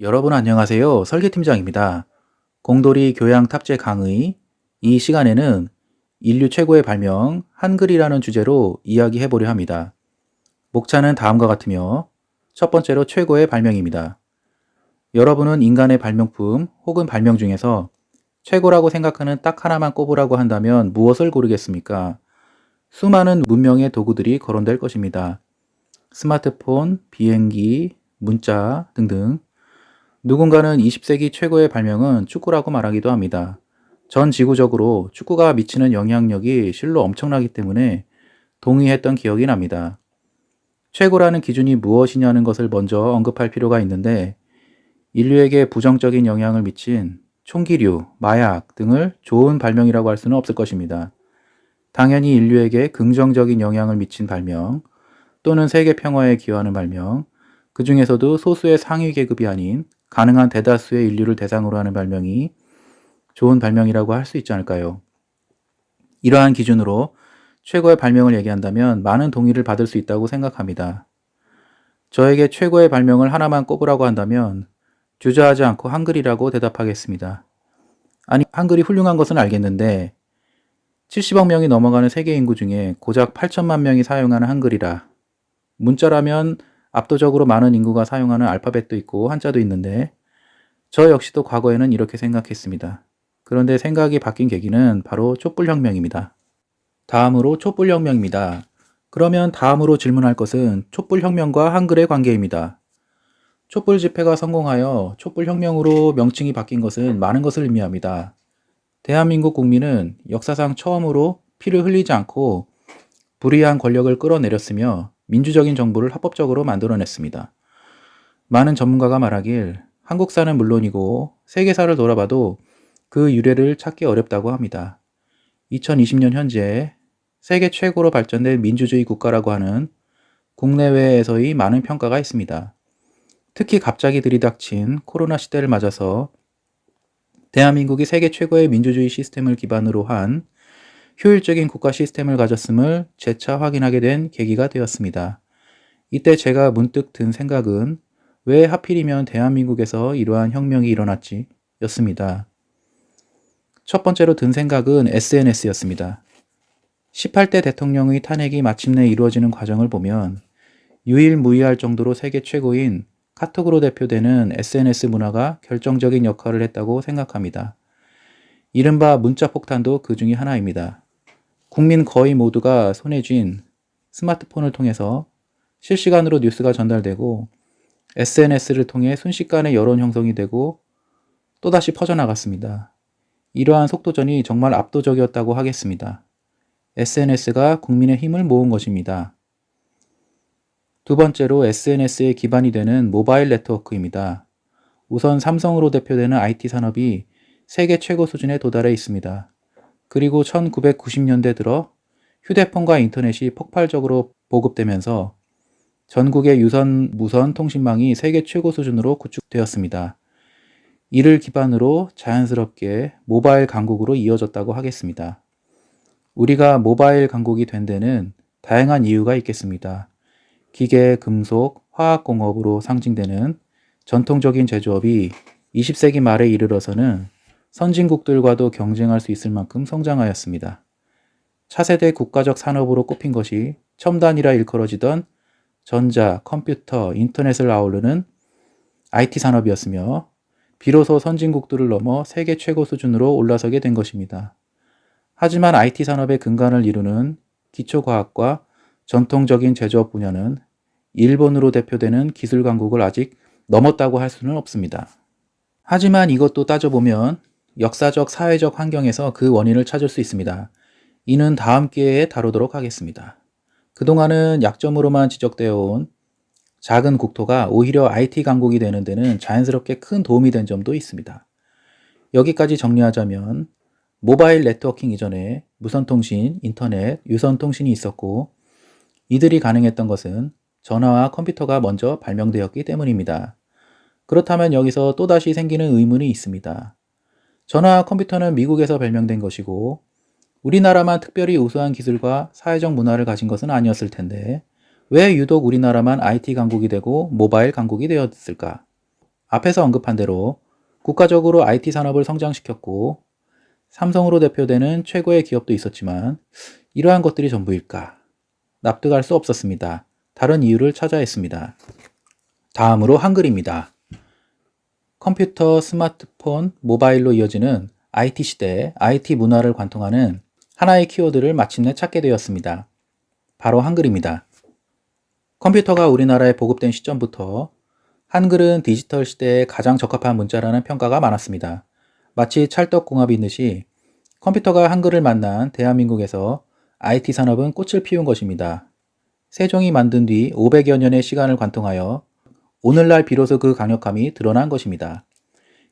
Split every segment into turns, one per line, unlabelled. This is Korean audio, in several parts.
여러분 안녕하세요. 설계팀장입니다. 공돌이 교양 탑재 강의 이 시간에는 인류 최고의 발명 한글이라는 주제로 이야기해 보려 합니다. 목차는 다음과 같으며 첫 번째로 최고의 발명입니다. 여러분은 인간의 발명품 혹은 발명 중에서 최고라고 생각하는 딱 하나만 꼽으라고 한다면 무엇을 고르겠습니까? 수많은 문명의 도구들이 거론될 것입니다. 스마트폰, 비행기, 문자 등등. 누군가는 20세기 최고의 발명은 축구라고 말하기도 합니다. 전 지구적으로 축구가 미치는 영향력이 실로 엄청나기 때문에 동의했던 기억이 납니다. 최고라는 기준이 무엇이냐는 것을 먼저 언급할 필요가 있는데 인류에게 부정적인 영향을 미친 총기류, 마약 등을 좋은 발명이라고 할 수는 없을 것입니다. 당연히 인류에게 긍정적인 영향을 미친 발명 또는 세계 평화에 기여하는 발명, 그 중에서도 소수의 상위 계급이 아닌 가능한 대다수의 인류를 대상으로 하는 발명이 좋은 발명이라고 할 수 있지 않을까요? 이러한 기준으로 최고의 발명을 얘기한다면 많은 동의를 받을 수 있다고 생각합니다. 저에게 최고의 발명을 하나만 꼽으라고 한다면 주저하지 않고 한글이라고 대답하겠습니다. 아니, 한글이 훌륭한 것은 알겠는데 70억 명이 넘어가는 세계 인구 중에 고작 8천만 명이 사용하는 한글이라 문자라면 압도적으로 많은 인구가 사용하는 알파벳도 있고 한자도 있는데 저 역시도 과거에는 이렇게 생각했습니다. 그런데 생각이 바뀐 계기는 바로 촛불혁명입니다. 다음으로 촛불혁명입니다. 그러면 다음으로 질문할 것은 촛불혁명과 한글의 관계입니다. 촛불 집회가 성공하여 촛불혁명으로 명칭이 바뀐 것은 많은 것을 의미합니다. 대한민국 국민은 역사상 처음으로 피를 흘리지 않고 불의한 권력을 끌어내렸으며 민주적인 정부를 합법적으로 만들어냈습니다. 많은 전문가가 말하길 한국사는 물론이고 세계사를 돌아봐도 그 유래를 찾기 어렵다고 합니다. 2020년 현재 세계 최고로 발전된 민주주의 국가라고 하는 국내외에서의 많은 평가가 있습니다. 특히 갑자기 들이닥친 코로나 시대를 맞아서 대한민국이 세계 최고의 민주주의 시스템을 기반으로 한 효율적인 국가 시스템을 가졌음을 재차 확인하게 된 계기가 되었습니다. 이때 제가 문득 든 생각은 왜 하필이면 대한민국에서 이러한 혁명이 일어났지? 였습니다. 첫 번째로 든 생각은 SNS였습니다. 18대 대통령의 탄핵이 마침내 이루어지는 과정을 보면 유일무이할 정도로 세계 최고인 카톡으로 대표되는 SNS 문화가 결정적인 역할을 했다고 생각합니다. 이른바 문자 폭탄도 그 중에 하나입니다. 국민 거의 모두가 손에 쥔 스마트폰을 통해서 실시간으로 뉴스가 전달되고 SNS를 통해 순식간에 여론 형성이 되고 또다시 퍼져나갔습니다. 이러한 속도전이 정말 압도적이었다고 하겠습니다. SNS가 국민의 힘을 모은 것입니다. 두 번째로 SNS의 기반이 되는 모바일 네트워크입니다. 우선 삼성으로 대표되는 IT 산업이 세계 최고 수준에 도달해 있습니다. 그리고 1990년대 들어 휴대폰과 인터넷이 폭발적으로 보급되면서 전국의 유선, 무선 통신망이 세계 최고 수준으로 구축되었습니다. 이를 기반으로 자연스럽게 모바일 강국으로 이어졌다고 하겠습니다. 우리가 모바일 강국이 된 데는 다양한 이유가 있겠습니다. 기계, 금속, 화학공업으로 상징되는 전통적인 제조업이 20세기 말에 이르러서는 선진국들과도 경쟁할 수 있을 만큼 성장하였습니다. 차세대 국가적 산업으로 꼽힌 것이 첨단이라 일컬어지던 전자, 컴퓨터, 인터넷을 아우르는 IT 산업이었으며 비로소 선진국들을 넘어 세계 최고 수준으로 올라서게 된 것입니다. 하지만 IT 산업의 근간을 이루는 기초과학과 전통적인 제조업 분야는 일본으로 대표되는 기술 강국을 아직 넘었다고 할 수는 없습니다. 하지만 이것도 따져보면 역사적, 사회적 환경에서 그 원인을 찾을 수 있습니다. 이는 다음 기회에 다루도록 하겠습니다. 그동안은 약점으로만 지적되어 온 작은 국토가 오히려 IT 강국이 되는 데는 자연스럽게 큰 도움이 된 점도 있습니다. 여기까지 정리하자면 모바일 네트워킹 이전에 무선통신, 인터넷, 유선통신이 있었고 이들이 가능했던 것은 전화와 컴퓨터가 먼저 발명되었기 때문입니다. 그렇다면 여기서 또다시 생기는 의문이 있습니다. 전화와 컴퓨터는 미국에서 발명된 것이고 우리나라만 특별히 우수한 기술과 사회적 문화를 가진 것은 아니었을 텐데 왜 유독 우리나라만 IT 강국이 되고 모바일 강국이 되었을까? 앞에서 언급한 대로 국가적으로 IT 산업을 성장시켰고 삼성으로 대표되는 최고의 기업도 있었지만 이러한 것들이 전부일까? 납득할 수 없었습니다. 다른 이유를 찾아야 했습니다. 다음으로 한글입니다. 컴퓨터, 스마트폰, 모바일로 이어지는 IT 시대, IT 문화를 관통하는 하나의 키워드를 마침내 찾게 되었습니다. 바로 한글입니다. 컴퓨터가 우리나라에 보급된 시점부터 한글은 디지털 시대에 가장 적합한 문자라는 평가가 많았습니다. 마치 찰떡궁합인 듯이 컴퓨터가 한글을 만난 대한민국에서 IT 산업은 꽃을 피운 것입니다. 세종이 만든 뒤 500여 년의 시간을 관통하여 오늘날 비로소 그 강력함이 드러난 것입니다.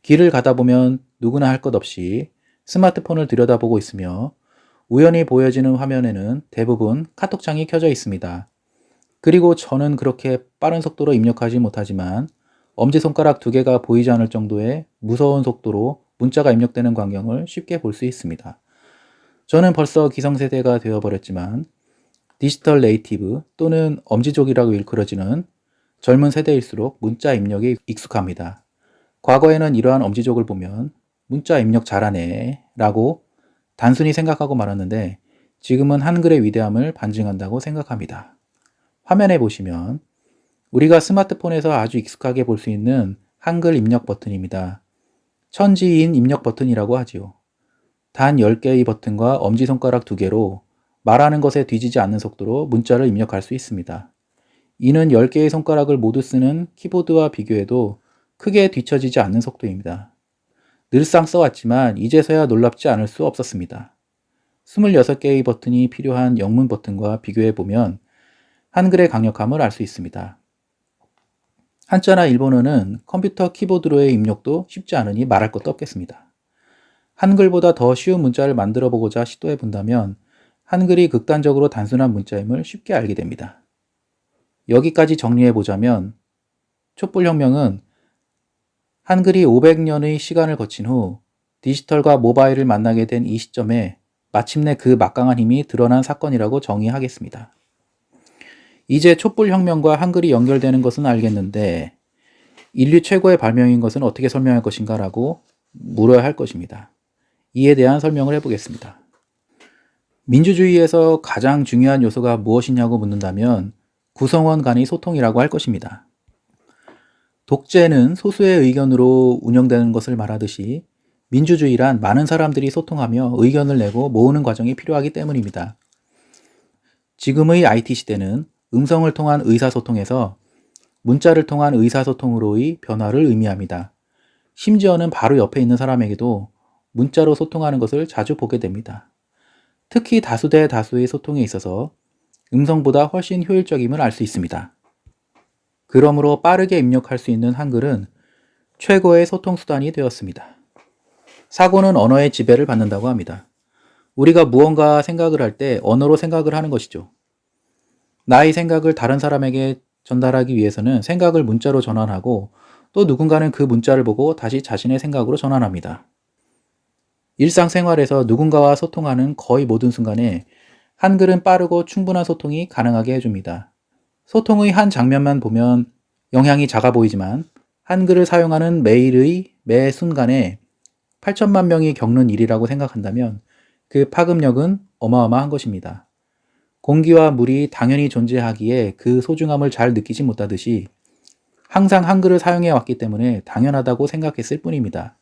길을 가다 보면 누구나 할 것 없이 스마트폰을 들여다보고 있으며 우연히 보여지는 화면에는 대부분 카톡창이 켜져 있습니다. 그리고 저는 그렇게 빠른 속도로 입력하지 못하지만 엄지손가락 2개가 보이지 않을 정도의 무서운 속도로 문자가 입력되는 광경을 쉽게 볼 수 있습니다. 저는 벌써 기성세대가 되어버렸지만 디지털 네이티브 또는 엄지족이라고 일컬어지는 젊은 세대일수록 문자 입력이 익숙합니다. 과거에는 이러한 엄지족을 보면 문자 입력 잘하네 라고 단순히 생각하고 말았는데 지금은 한글의 위대함을 반증한다고 생각합니다. 화면에 보시면 우리가 스마트폰에서 아주 익숙하게 볼 수 있는 한글 입력 버튼입니다. 천지인 입력 버튼이라고 하지요. 단 10개의 버튼과 엄지손가락 2개로 말하는 것에 뒤지지 않는 속도로 문자를 입력할 수 있습니다. 이는 10개의 손가락을 모두 쓰는 키보드와 비교해도 크게 뒤처지지 않는 속도입니다. 늘상 써왔지만 이제서야 놀랍지 않을 수 없었습니다. 26개의 버튼이 필요한 영문 버튼과 비교해보면 한글의 강력함을 알 수 있습니다. 한자나 일본어는 컴퓨터 키보드로의 입력도 쉽지 않으니 말할 것도 없겠습니다. 한글보다 더 쉬운 문자를 만들어 보고자 시도해 본다면 한글이 극단적으로 단순한 문자임을 쉽게 알게 됩니다. 여기까지 정리해 보자면 촛불혁명은 한글이 500년의 시간을 거친 후 디지털과 모바일을 만나게 된 이 시점에 마침내 그 막강한 힘이 드러난 사건이라고 정의하겠습니다. 이제 촛불혁명과 한글이 연결되는 것은 알겠는데 인류 최고의 발명인 것은 어떻게 설명할 것인가 라고 물어야 할 것입니다. 이에 대한 설명을 해보겠습니다. 민주주의에서 가장 중요한 요소가 무엇이냐고 묻는다면 구성원 간의 소통이라고 할 것입니다. 독재는 소수의 의견으로 운영되는 것을 말하듯이 민주주의란 많은 사람들이 소통하며 의견을 내고 모으는 과정이 필요하기 때문입니다. 지금의 IT 시대는 음성을 통한 의사소통에서 문자를 통한 의사소통으로의 변화를 의미합니다. 심지어는 바로 옆에 있는 사람에게도 문자로 소통하는 것을 자주 보게 됩니다. 특히 다수 대 다수의 소통에 있어서 음성보다 훨씬 효율적임을 알 수 있습니다. 그러므로 빠르게 입력할 수 있는 한글은 최고의 소통수단이 되었습니다. 사고는 언어의 지배를 받는다고 합니다. 우리가 무언가 생각을 할 때 언어로 생각을 하는 것이죠. 나의 생각을 다른 사람에게 전달하기 위해서는 생각을 문자로 전환하고 또 누군가는 그 문자를 보고 다시 자신의 생각으로 전환합니다. 일상생활에서 누군가와 소통하는 거의 모든 순간에 한글은 빠르고 충분한 소통이 가능하게 해줍니다. 소통의 한 장면만 보면 영향이 작아 보이지만 한글을 사용하는 매일의 매 순간에 8천만 명이 겪는 일이라고 생각한다면 그 파급력은 어마어마한 것입니다. 공기와 물이 당연히 존재하기에 그 소중함을 잘 느끼지 못하듯이 항상 한글을 사용해 왔기 때문에 당연하다고 생각했을 뿐입니다.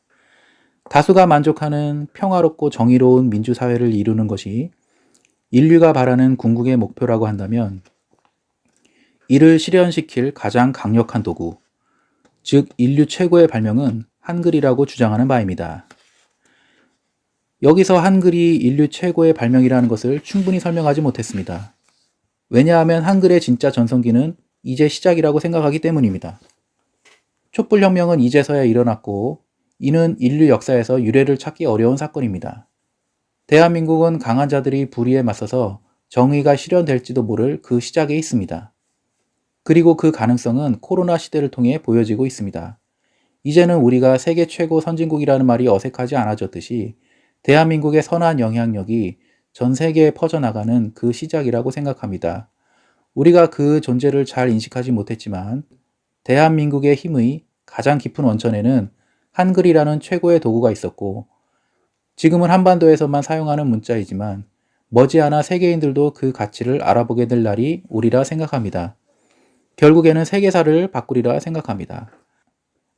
다수가 만족하는 평화롭고 정의로운 민주사회를 이루는 것이 인류가 바라는 궁극의 목표라고 한다면 이를 실현시킬 가장 강력한 도구, 즉 인류 최고의 발명은 한글이라고 주장하는 바입니다. 여기서 한글이 인류 최고의 발명이라는 것을 충분히 설명하지 못했습니다. 왜냐하면 한글의 진짜 전성기는 이제 시작이라고 생각하기 때문입니다. 촛불혁명은 이제서야 일어났고 이는 인류 역사에서 유례를 찾기 어려운 사건입니다. 대한민국은 강한 자들이 불의에 맞서서 정의가 실현될지도 모를 그 시작에 있습니다. 그리고 그 가능성은 코로나 시대를 통해 보여지고 있습니다. 이제는 우리가 세계 최고 선진국이라는 말이 어색하지 않아졌듯이 대한민국의 선한 영향력이 전 세계에 퍼져나가는 그 시작이라고 생각합니다. 우리가 그 존재를 잘 인식하지 못했지만 대한민국의 힘의 가장 깊은 원천에는 한글이라는 최고의 도구가 있었고, 지금은 한반도에서만 사용하는 문자이지만 머지않아 세계인들도 그 가치를 알아보게 될 날이 오리라 생각합니다. 결국에는 세계사를 바꾸리라 생각합니다.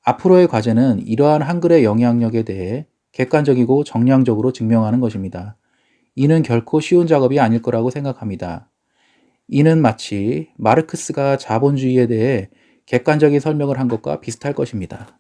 앞으로의 과제는 이러한 한글의 영향력에 대해 객관적이고 정량적으로 증명하는 것입니다. 이는 결코 쉬운 작업이 아닐 거라고 생각합니다. 이는 마치 마르크스가 자본주의에 대해 객관적인 설명을 한 것과 비슷할 것입니다.